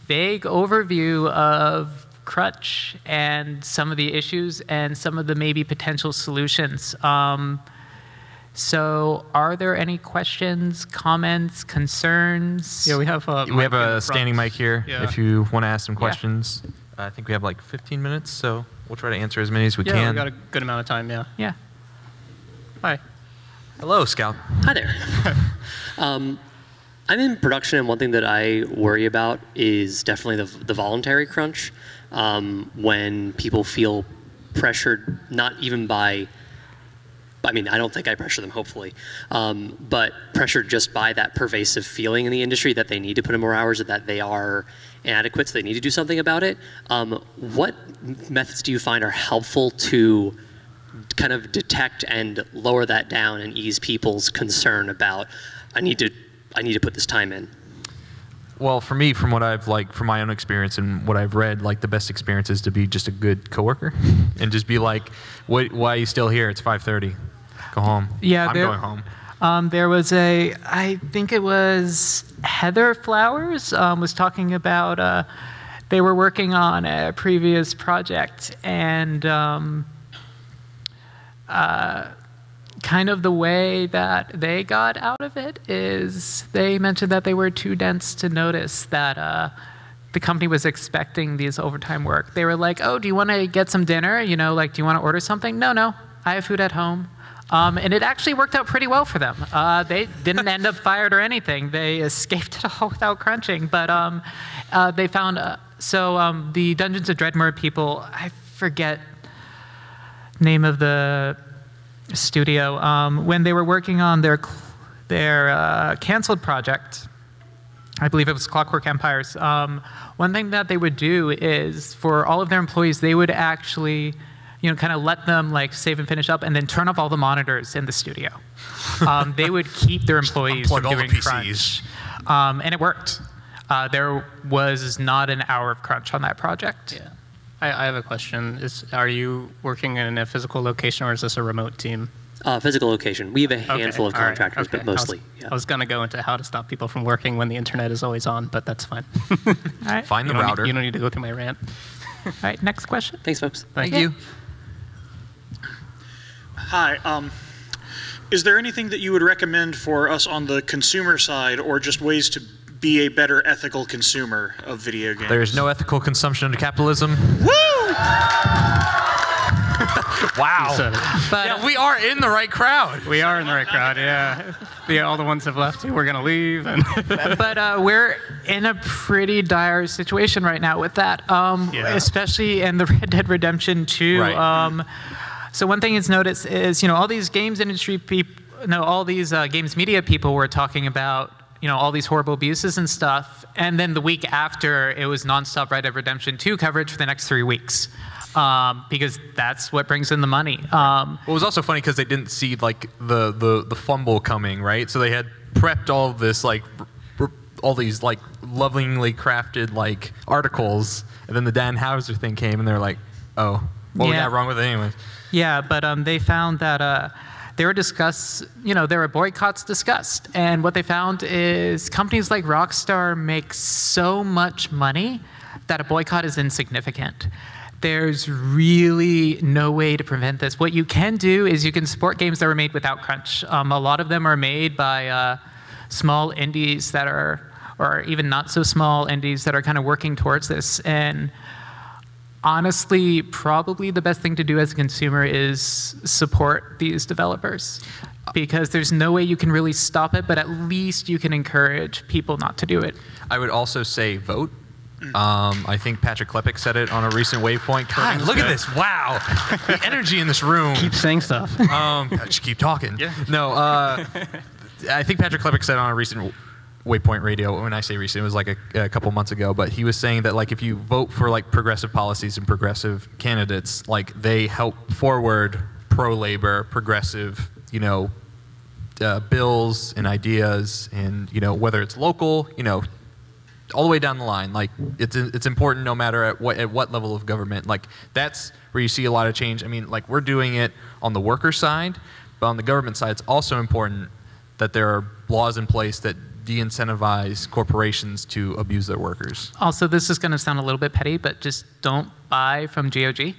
vague overview of crunch and some of the issues and some of the maybe potential solutions. So are there any questions, comments, concerns? Yeah, we have a We have a standing mic here Yeah. if you want to ask some questions. I think we have like 15 minutes, so we'll try to answer as many as we Yeah, can. we got a good amount of time, yeah. Yeah. Hi. Hello, Scout. Hi there. I'm in production, and one thing that I worry about is definitely the voluntary crunch. When people feel pressured, not even by, I mean, I don't think I pressure them, hopefully, but pressured just by that pervasive feeling in the industry that they need to put in more hours, or that they are inadequate, so they need to do something about it. What methods do you find are helpful to kind of detect and lower that down and ease people's concern about, I need to put this time in? Well, for me, from what I've from my own experience and what I've read, the best experience is to be just a good coworker and just be like, why are you still here? It's 5:30. Go home. Yeah, I'm going home. There was I think it was Heather Flowers was talking about, they were working on a previous project, and kind of the way that they got out of it is they mentioned that they were too dense to notice that the company was expecting these overtime work. They were like, oh, do you want to get some dinner? Do you want to order something? No, I have food at home. And it actually worked out pretty well for them. They didn't end up fired or anything. They escaped it all without crunching. But they found, the Dungeons of Dreadmore people, I forget name of the studio, when they were working on their canceled project, I believe it was Clockwork Empires, one thing that they would do is for all of their employees, they would actually kind of let them save and finish up and then turn off all the monitors in the studio. They would keep their employees from doing crunch. And it worked. There was not an hour of crunch on that project. Yeah. I have a question. Are you working in a physical location, or is this a remote team? Physical location. We have a handful of contractors, Okay. but mostly. I was going to go into how to stop people from working when the internet is always on, but that's fine. All right. Find the router. You don't need to go through my rant. All right, next question. Thanks, folks. Thank you. Hi. Is there anything that you would recommend for us on the consumer side, or just ways to be a better ethical consumer of video games? There is no ethical consumption under capitalism. Woo! Wow. But, Yeah, we are in the right crowd. We are in the right crowd, yeah. All the ones have left. We're going to leave. And but we're in a pretty dire situation right now with that, especially in the Red Dead Redemption 2. Right. So one thing is noticed is, all these games industry people, all these games media people were talking about, all these horrible abuses and stuff. And then the week after, it was nonstop Red Dead Redemption 2 coverage for the next 3 weeks. Because that's what brings in the money. Well, it was also funny because they didn't see the fumble coming, right? So they had prepped all of this all these lovingly crafted articles, and then the Dan Houser thing came, and they're like, oh, what we got wrong with it anyways? Yeah, but they found that there were boycotts discussed, and what they found is companies like Rockstar make so much money that a boycott is insignificant. There's really no way to prevent this. What you can do is you can support games that were made without crunch. A lot of them are made by small indies that are, or even not so small indies that are kind of working towards this. And honestly, probably the best thing to do as a consumer is support these developers, because there's no way you can really stop it, but at least you can encourage people not to do it. I would also say vote. I think Patrick Klepek said it on a recent Waypoint. God, look at this. Wow. The energy in this room. keep saying stuff. Just keep talking. Yeah. No, I think Patrick Klepek said on a recent Waypoint Radio, when I say recent, it was a couple months ago, but he was saying that if you vote for progressive policies and progressive candidates, they help forward pro-labor, progressive, bills and ideas, and whether it's local, all the way down the line. It's important no matter at what level of government. That's where you see a lot of change. I mean, we're doing it on the worker side, but on the government side, it's also important that there are laws in place that de-incentivize corporations to abuse their workers. Also, this is going to sound a little bit petty, but just don't buy from GOG.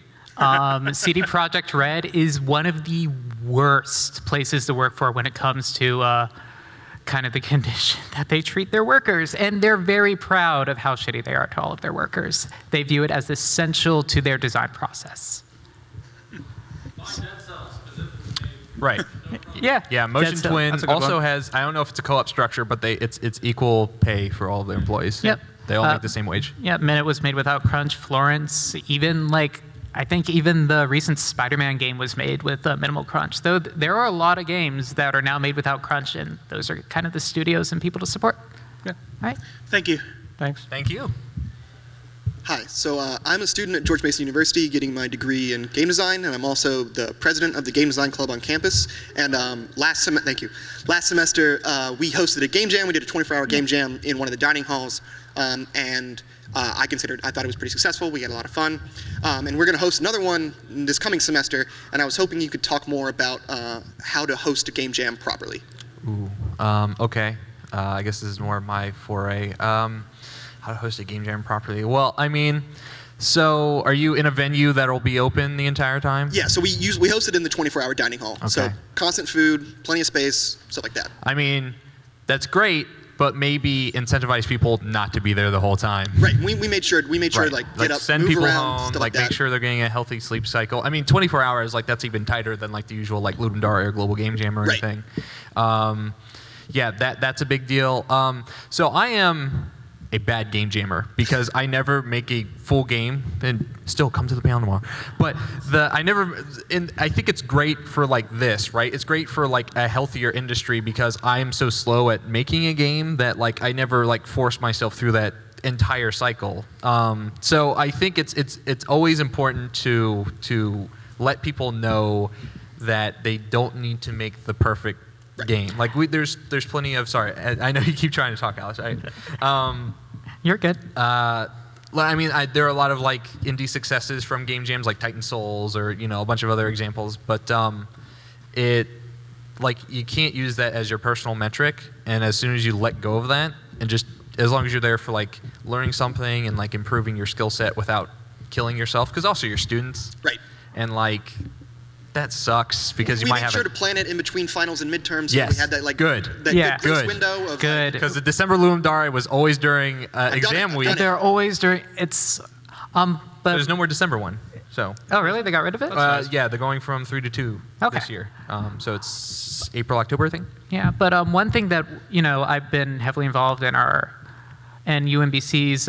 CD Projekt Red is one of the worst places to work for when it comes to kind of the condition that they treat their workers. And they're very proud of how shitty they are to all of their workers. They view it as essential to their design process. Right. Yeah. Yeah, Motion That's Twin a good also one. has, I don't know if it's a co-op structure, but it's equal pay for all of their employees. Yep. They all make the same wage. Yeah, Minute was made without crunch. Florence, even like, I think even the recent Spider-Man game was made with minimal crunch. Though there are a lot of games that are now made without crunch, and those are kind of the studios and people to support. Yeah. All right. Thank you. Thanks. Thank you. Hi, so I'm a student at George Mason University getting my degree in game design, and I'm also the president of the Game Design Club on campus. And last semester we hosted a game jam. We did a 24-hour game jam in one of the dining halls, and I thought it was pretty successful. We had a lot of fun, and we're going to host another one this coming semester. And I was hoping you could talk more about how to host a game jam properly. Ooh. Okay. I guess this is more my foray. How to host a game jam properly? Well, I mean, so are you in a venue that'll be open the entire time? Yeah, so we hosted in the 24-hour dining hall. Okay. So constant food, plenty of space, stuff like that. I mean, that's great, but maybe incentivize people not to be there the whole time. Right. We made sure Right. like get up, send move people around, home, stuff like like make that. sure they're getting a healthy sleep cycle. I mean, 24 hours, like that's even tighter than like the usual like Ludum Dare or Global Game Jam or Right. anything. Yeah, that's a big deal. So I am a bad game jammer because I never make a full game, and still come to the panel tomorrow. But I think it's great for like this, right? It's great for like a healthier industry because I am so slow at making a game that like I never like force myself through that entire cycle. So I think it's always important to let people know that they don't need to make the perfect game. Like there's plenty of, sorry, I know you keep trying to talk, Alex, right? You're good. I mean, there are a lot of like indie successes from game jams like Titan Souls or, you know, a bunch of other examples, but like you can't use that as your personal metric, and as soon as you let go of that, and just as long as you're there for like learning something and like improving your skill set without killing yourself, because also you're students. Right. And like, that sucks because you might have We made sure to plan it in between finals and midterms. So Yes. we had that like Good. that Yeah. grace Good. window of Good. because the December Ludum Dare was always during exam I've week. done it. They're always during, it's, but, There's no more December one. So oh really? They got rid of it? yeah, they're going from 3 to 2 Okay. this year. So it's April, October, I think. Yeah, but one thing that, you know, I've been heavily involved in UMBC's,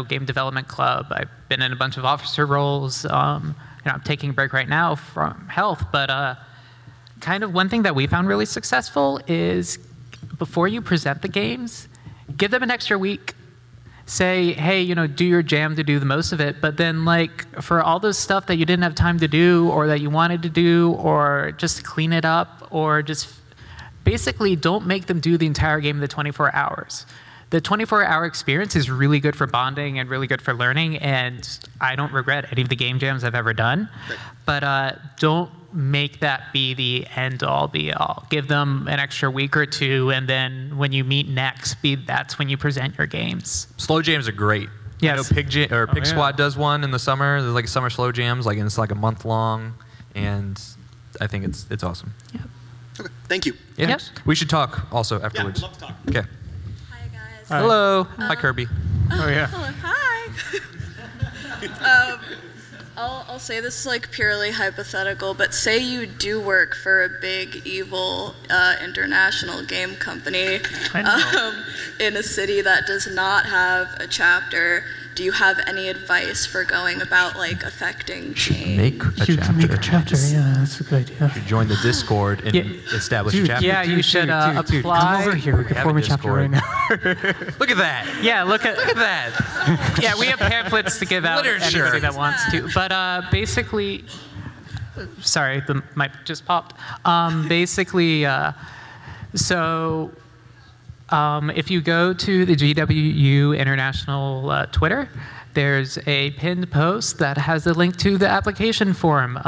game development club. I've been in a bunch of officer roles. I'm taking a break right now from health, but kind of one thing that we found really successful is before you present the games, give them an extra week. Say, hey, do your jam to do the most of it, but then like for all those stuff that you didn't have time to do or that you wanted to do or just clean it up or just basically don't make them do the entire game in the 24 hours. The 24-hour experience is really good for bonding and really good for learning, and I don't regret any of the game jams I've ever done. Right. But don't make that be the end-all, be-all. Give them an extra week or two, and then when you meet next, that's when you present your games. Slow jams are great. Yes. I know Pig Squad does one in the summer. There's like summer slow jams, and it's like a month long, and I think it's awesome. Yep. Okay, thank you. Yeah. Yep. We should talk also afterwards. love to talk. Okay. Hi guys. Hello. Hi, Kirby. Oh yeah. Hello. Hi. I'll say this is like purely hypothetical, but say you do work for a big evil international game company in a city that does not have a chapter. Do you have any advice for going about like affecting change? Make a chapter. Yeah, that's a good idea. You join the Discord and establish a chapter. Yeah, you should apply. Come over here. We can have form a a chapter right Discord. now. Look at that. Yeah, look at that. Yeah, we have pamphlets to give out to Literature. anybody that wants to. But basically, sorry, the mic just popped. If you go to the GWU International Twitter, there's a pinned post that has a link to the application form.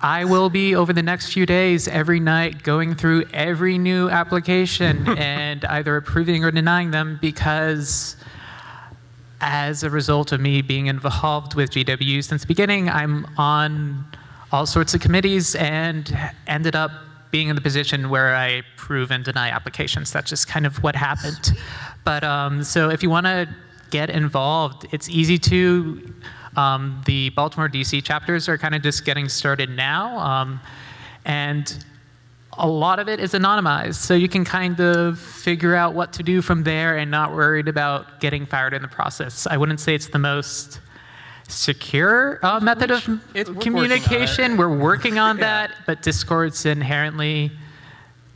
I will be, over the next few days, every night going through every new application and either approving or denying them because as a result of me being involved with GWU since the beginning, I'm on all sorts of committees and ended up being in the position where I approve and deny applications. That's just kind of what happened. But so if you want to get involved, it's easy to. The Baltimore, DC chapters are kind of just getting started now. And a lot of it is anonymized, so you can kind of figure out what to do from there and not worried about getting fired in the process. I wouldn't say it's the most secure method of communication. We're working on that, but Discord's inherently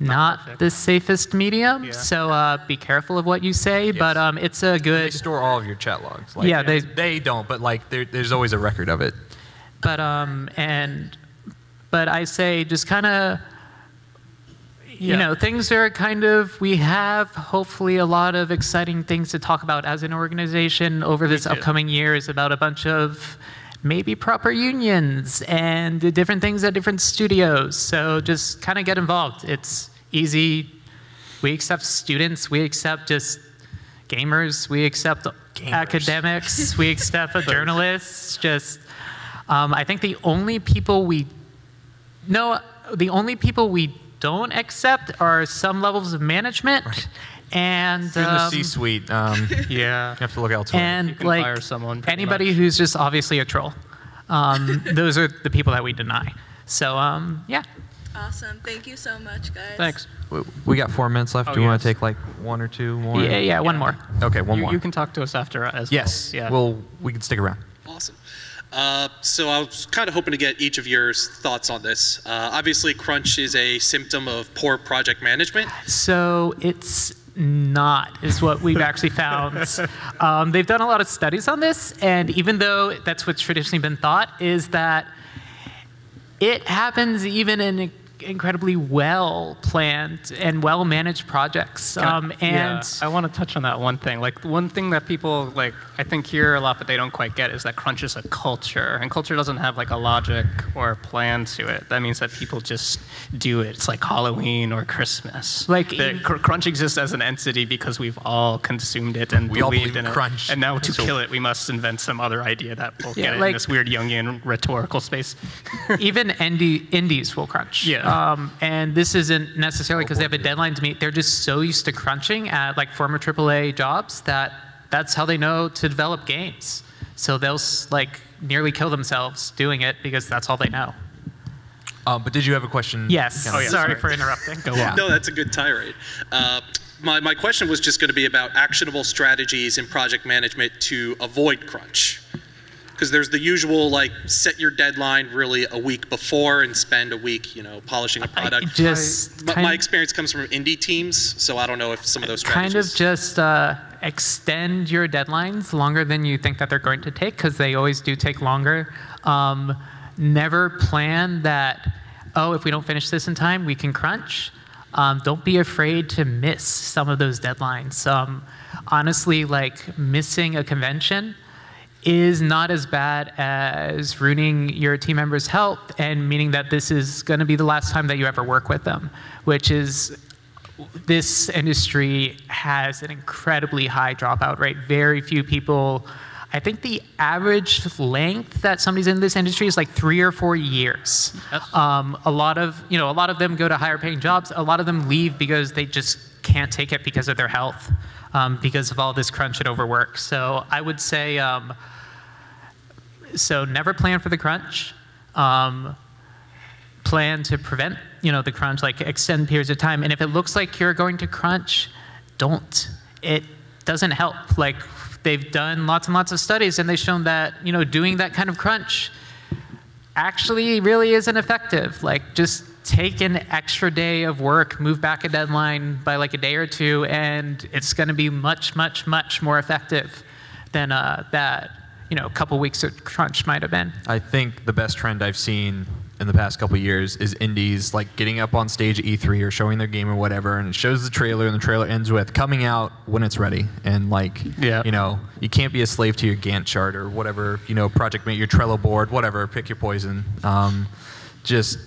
not the safest medium, so be careful of what you say, but it's a good... They store all of your chat logs. Like, yeah, they don't, but like there's always a record of it. But but I say just kind of, you know, things are kind of, we have hopefully a lot of exciting things to talk about as an organization over this upcoming year. Is about a bunch of maybe proper unions and different things at different studios. So just kind of get involved. It's easy. We accept students. We accept just gamers. We accept academics. We accept journalists. Just, I think the only people we don't accept are some levels of management, and in the C-suite, you have to look elsewhere. And you can like fire someone anybody who's just obviously a troll. Those are the people that we deny. So yeah. Awesome. Thank you so much, guys. Thanks. We got 4 minutes left. Do you want to take like 1 or 2 more? Yeah, one more. Okay, one more. You can talk to us after as yes. well. Yes. Well, we can stick around. Awesome. So I was kind of hoping to get each of your thoughts on this. Obviously, crunch is a symptom of poor project management. So it's not, is what we've actually found. They've done a lot of studies on this, and even though that's what's traditionally been thought, is that it happens even in incredibly well-planned and well-managed projects. I want to touch on that one thing. Like, one thing that people, like, I think hear a lot, but they don't quite get, is that crunch is a culture. And culture doesn't have, like, a logic or a plan to it. That means that people just do it. It's like Halloween or Christmas. Like, crunch exists as an entity because we've all consumed it and believed in it. Crunch. And now to kill it, we must invent some other idea that will get it in this weird Jungian rhetorical space. Even indies will crunch. Yeah. And this isn't necessarily because they have a deadline to meet. They're just so used to crunching at like former AAA jobs that that's how they know to develop games. So they'll like nearly kill themselves doing it because that's all they know. But did you have a question? Yes. Oh, yeah, sorry for interrupting. Go on. No, that's a good tirade. My question was just going to be about actionable strategies in project management to avoid crunch. Because there's the usual, like, set your deadline really a week before and spend a week, polishing a product. My experience comes from indie teams, so I don't know if some of those strategies. Kind of just extend your deadlines longer than you think that they're going to take, because they always do take longer. Never plan that, oh, if we don't finish this in time, we can crunch. Don't be afraid to miss some of those deadlines. Honestly, like, missing a convention is not as bad as ruining your team members' health and meaning that this is going to be the last time that you ever work with them, which is, this industry has an incredibly high dropout rate. Very few people, I think the average length that somebody's in this industry is like 3 or 4 years. A lot of them go to higher paying jobs. A lot of them leave because they just can't take it because of their health, because of all this crunch and overwork. So I would say, so never plan for the crunch. Plan to prevent, the crunch, like extend periods of time. And if it looks like you're going to crunch, don't. It doesn't help. Like, they've done lots and lots of studies, and they've shown that, doing that kind of crunch actually really isn't effective. Like, just take an extra day of work, move back a deadline by like a day or 2, and it's going to be much, much, much more effective than that, a couple weeks of crunch might have been. I think the best trend I've seen in the past couple of years is indies like getting up on stage at E3 or showing their game or whatever, and it shows the trailer, and the trailer ends with coming out when it's ready. And like, you can't be a slave to your Gantt chart or whatever, project mate, your Trello board, whatever, pick your poison. Just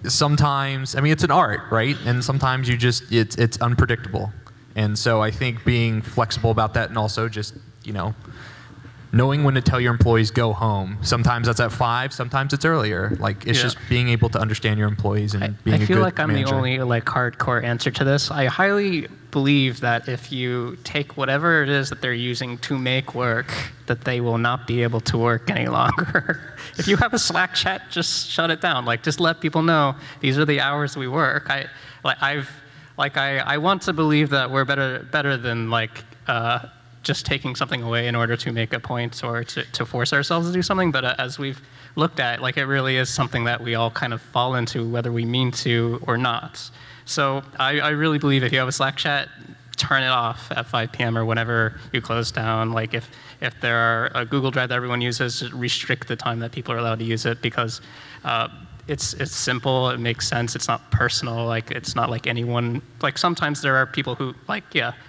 sometimes, it's an art, right? And sometimes it's unpredictable. And so I think being flexible about that, and also just, knowing when to tell your employees go home. Sometimes that's at 5, sometimes it's earlier. Like it's just being able to understand your employees and being a good I feel like I'm manager. the only like hardcore answer to this. I highly believe that if you take whatever it is that they're using to make work, that they will not be able to work any longer. If you have a Slack chat, just shut it down. Like just let people know these are the hours we work. I want to believe that we're better than like just taking something away in order to make a point or to force ourselves to do something. But as we've looked at, like it really is something that we all kind of fall into, whether we mean to or not. So I really believe if you have a Slack chat, turn it off at 5 p.m. or whenever you close down. Like if there are a Google Drive that everyone uses, just restrict the time that people are allowed to use it, because it's simple, it makes sense, it's not personal, like it's not like anyone, like sometimes there are people who like,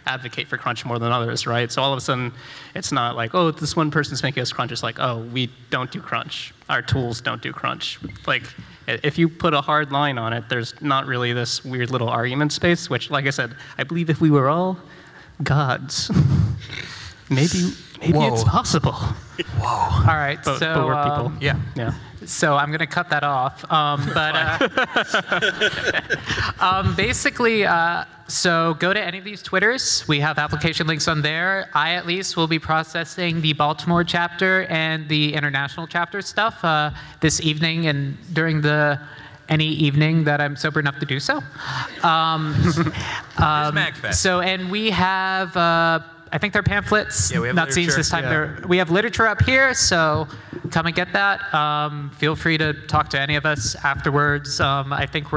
advocate for crunch more than others, right? So all of a sudden, it's not like, oh, this one person's making us crunch, it's like, oh, we don't do crunch, our tools don't do crunch. Like, if you put a hard line on it, there's not really this weird little argument space, which, like I said, I believe if we were all gods, maybe it's possible. Whoa. All right, but so we're people. Yeah. So I'm going to cut that off. Basically, so go to any of these Twitters. We have application links on there. I, at least, will be processing the Baltimore chapter and the international chapter stuff this evening and during any evening that I'm sober enough to do so. MAGFest. So, and we have... I think they're pamphlets. Yeah, we have not zines this time. We have literature up here, so come and get that. Feel free to talk to any of us afterwards. I think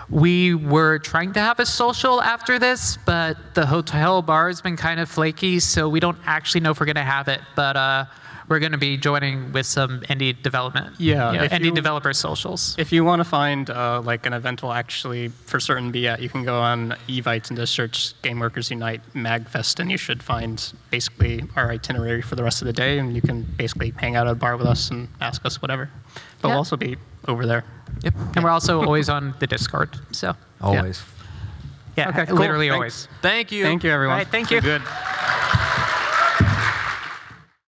we were trying to have a social after this, but the hotel bar has been kind of flaky, so we don't actually know if we're going to have it. But we're going to be joining with some indie development. Indie developer socials. If you want to find like an event will actually for certain be at, you can go on Evites and just search Game Workers Unite MAGFest, and you should find basically our itinerary for the rest of the day, and you can basically hang out at a bar with us and ask us whatever. But we'll also be over there. Yep. And we're also always on the Discord. So always. Yeah, okay, cool. literally Thanks. always. Thank you. Thank you, everyone. All right, thank you. Good.